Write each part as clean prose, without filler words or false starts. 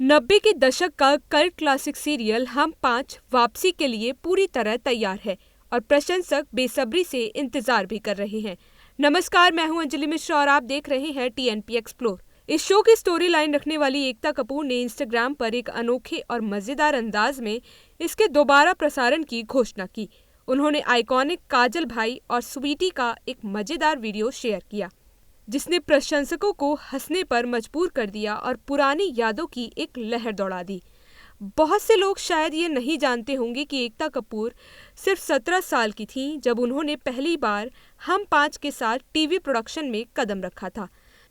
90 के दशक का कल्ट क्लासिक सीरियल हम पांच वापसी के लिए पूरी तरह तैयार है और प्रशंसक बेसब्री से इंतजार भी कर रहे हैं। नमस्कार, मैं हूं अंजलि मिश्रा और आप देख रहे हैं टीएनपी एक्सप्लोर। इस शो की स्टोरी लाइन रखने वाली एकता कपूर ने इंस्टाग्राम पर एक अनोखे और मजेदार अंदाज में इसके दोबारा प्रसारण की घोषणा की। उन्होंने आइकॉनिक काजल भाई और स्वीटी का एक मजेदार वीडियो शेयर किया जिसने प्रशंसकों को हंसने पर मजबूर कर दिया और पुरानी यादों की एक लहर दौड़ा दी। बहुत से लोग शायद ये नहीं जानते होंगे कि एकता कपूर सिर्फ 17 साल की थीं जब उन्होंने पहली बार हम पांच के साथ टीवी प्रोडक्शन में कदम रखा था,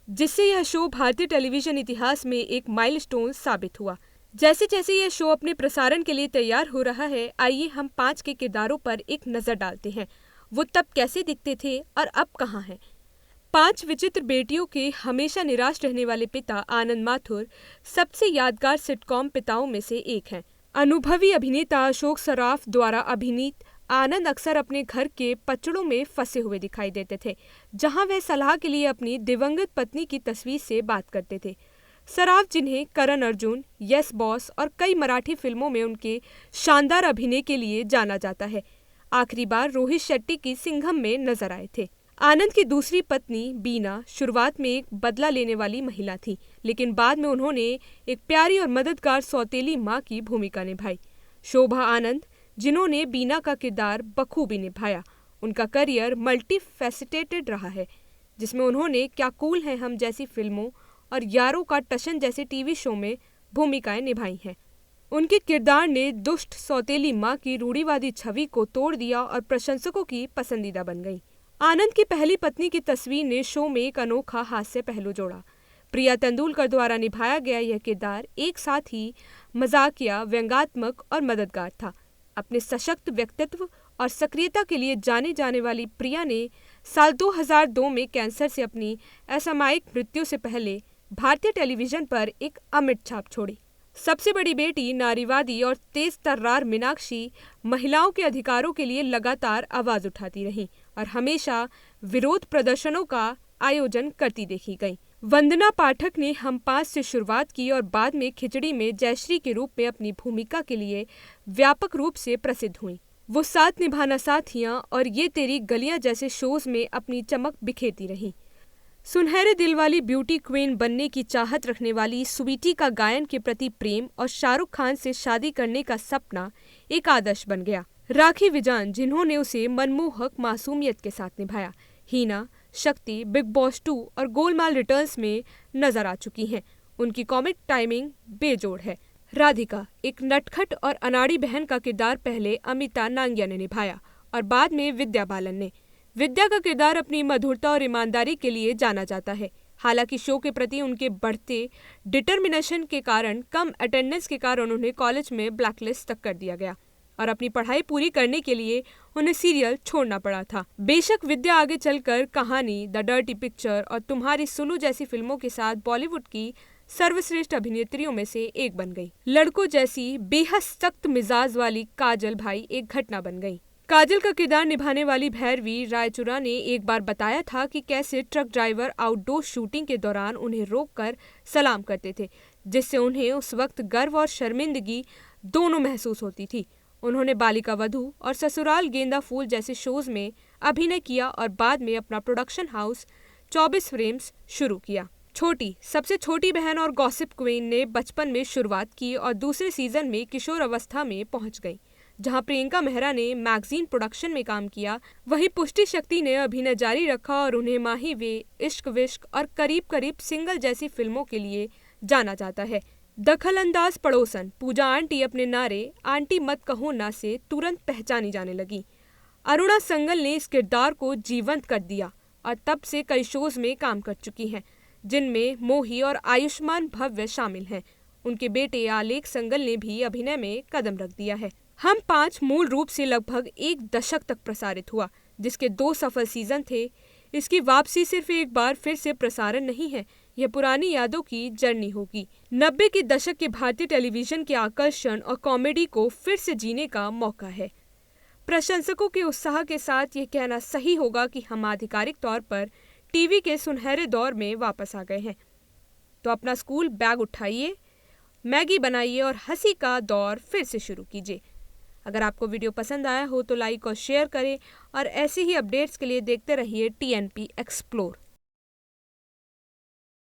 जिससे यह शो भारतीय टेलीविजन इतिहास में एक माइलस्टोन साबित हुआ। जैसे जैसे यह शो अपने प्रसारण के लिए तैयार हो रहा है, आइए हम पांच के किरदारों पर एक नजर डालते हैं। वो तब कैसे दिखते थे और अब कहाँ हैं। पांच विचित्र बेटियों के हमेशा निराश रहने वाले पिता आनंद माथुर सबसे यादगार सिटकॉम पिताओं में से एक हैं। अनुभवी अभिनेता अशोक सराफ द्वारा अभिनीत आनंद अक्सर अपने घर के पचड़ों में फंसे हुए दिखाई देते थे, जहां वह सलाह के लिए अपनी दिवंगत पत्नी की तस्वीर से बात करते थे। सराफ, जिन्हें करण अर्जुन, यस बॉस और कई मराठी फिल्मों में उनके शानदार अभिनय के लिए जाना जाता है, आखिरी बार रोहित शेट्टी की सिंघम में नजर आए थे। आनंद की दूसरी पत्नी बीना शुरुआत में एक बदला लेने वाली महिला थी, लेकिन बाद में उन्होंने एक प्यारी और मददगार सौतेली मां की भूमिका निभाई। शोभा आनंद, जिन्होंने बीना का किरदार बखूबी निभाया, उनका करियर मल्टी फैसेटेटेड रहा है, जिसमें उन्होंने क्या कूल है हम जैसी फिल्मों और यारों का टशन जैसे टीवी शो में भूमिकाएं निभाई हैं। उनके किरदार ने दुष्ट सौतेली मां की रूढ़िवादी छवि को तोड़ दिया और प्रशंसकों की पसंदीदा बन गई। आनंद की पहली पत्नी की तस्वीर ने शो में एक अनोखा हास्य पहलू जोड़ा। प्रिया तेंदुलकर द्वारा निभाया गया यह किरदार एक साथ ही मजाकिया, व्यंग्यात्मक और मददगार था। अपने सशक्त व्यक्तित्व और सक्रियता के लिए जाने जाने वाली प्रिया ने साल 2002 में कैंसर से अपनी असामयिक मृत्यु से पहले भारतीय टेलीविजन पर एक अमिट छाप छोड़ी। सबसे बड़ी बेटी नारीवादी और तेज तर्रार मीनाक्षी महिलाओं के अधिकारों के लिए लगातार आवाज उठाती रहीं और हमेशा विरोध प्रदर्शनों का आयोजन करती देखी गई। वंदना पाठक ने हम पांच से शुरुआत की और बाद में खिचड़ी में जयश्री के रूप में अपनी भूमिका के लिए व्यापक रूप से प्रसिद्ध हुई। वो साथ निभाना साथियां और ये तेरी गलियां जैसे शोज में अपनी चमक बिखेरती रहीं। सुनहरे दिल वाली ब्यूटी क्वीन बनने की चाहत रखने वाली स्वीटी का गायन के प्रति प्रेम और शाहरुख खान से शादी करने का सपना एक आदर्श बन गया। राखी विजान, जिन्होंने उसे मनमोहक मासूमियत के साथ निभाया। हीना, शक्ति, बिग बॉस 2 और गोलमाल रिटर्न्स में नजर आ चुकी हैं। उनकी कॉमिक टाइमिंग बेजोड़ है। राधिका, एक नटखट और अनाड़ी बहन का किरदार पहले अमिता नांगिया ने निभाया और बाद में विद्या बालन ने। विद्या का किरदार अपनी मधुरता और ईमानदारी के लिए जाना जाता है। हालांकि शो के प्रति उनके बढ़ते डिटर्मिनेशन के कारण कम अटेंडेंस के कारण उन्हें कॉलेज में ब्लैकलिस्ट तक कर दिया गया और अपनी पढ़ाई पूरी करने के लिए उन्हें सीरियल छोड़ना पड़ा था। बेशक विद्या आगे चलकर कहानी, द डर्टी पिक्चर और तुम्हारी सुलू जैसी फिल्मों के साथ बॉलीवुड की सर्वश्रेष्ठ अभिनेत्रियों में से एक बन गई। लड़कों जैसी बेहद सख्त मिजाज वाली काजल भाई एक घटना बन गई। काजल का किरदार निभाने वाली भैरवी रायचुरा ने एक बार बताया था कि कैसे ट्रक ड्राइवर आउटडोर शूटिंग के दौरान उन्हें रोककर सलाम करते थे, जिससे उन्हें उस वक्त गर्व और शर्मिंदगी दोनों महसूस होती थी। उन्होंने बालिका वधू और ससुराल गेंदा फूल जैसे शोज में अभिनय किया और बाद में अपना प्रोडक्शन हाउस 24 फ्रेम्स शुरू किया। छोटी, सबसे छोटी बहन और गॉसिप क्वीन ने बचपन में शुरुआत की और दूसरे सीजन में किशोर अवस्था में पहुंच गई। जहां प्रियंका मेहरा ने मैगजीन प्रोडक्शन में काम किया, वहीं पुष्टि शक्ति ने अभिनय जारी रखा और उन्हें माही वे, इश्क विश्क और करीब करीब सिंगल जैसी फिल्मों के लिए जाना जाता है। दखलंदाज पड़ोसन पूजा आंटी अपने नारे आंटी मत कहो ना से तुरंत पहचानी जाने लगी। अरुणा संगल ने इस किरदार को जीवंत कर दिया और तब से कई शोज में काम कर चुकी हैं, जिनमें मोही और आयुष्मान भव्य शामिल हैं। उनके बेटे आलेख संगल ने भी अभिनय में कदम रख दिया है। हम पांच मूल रूप से लगभग एक दशक तक प्रसारित हुआ, जिसके 2 सफल सीजन थे। इसकी वापसी सिर्फ एक बार फिर से प्रसारण नहीं है, यह पुरानी यादों की जर्नी होगी। 90 के दशक के भारतीय टेलीविजन के आकर्षण और कॉमेडी को फिर से जीने का मौका है। प्रशंसकों के उत्साह के साथ ये कहना सही होगा कि हम आधिकारिक तौर पर टीवी के सुनहरे दौर में वापस आ गए हैं। तो अपना स्कूल बैग उठाइए मैगी बनाइए और हंसी का दौर फिर से शुरू कीजिए। अगर आपको वीडियो पसंद आया हो तो लाइक और शेयर करें और ऐसी ही अपडेट्स के लिए देखते रहिए TNP एक्सप्लोर।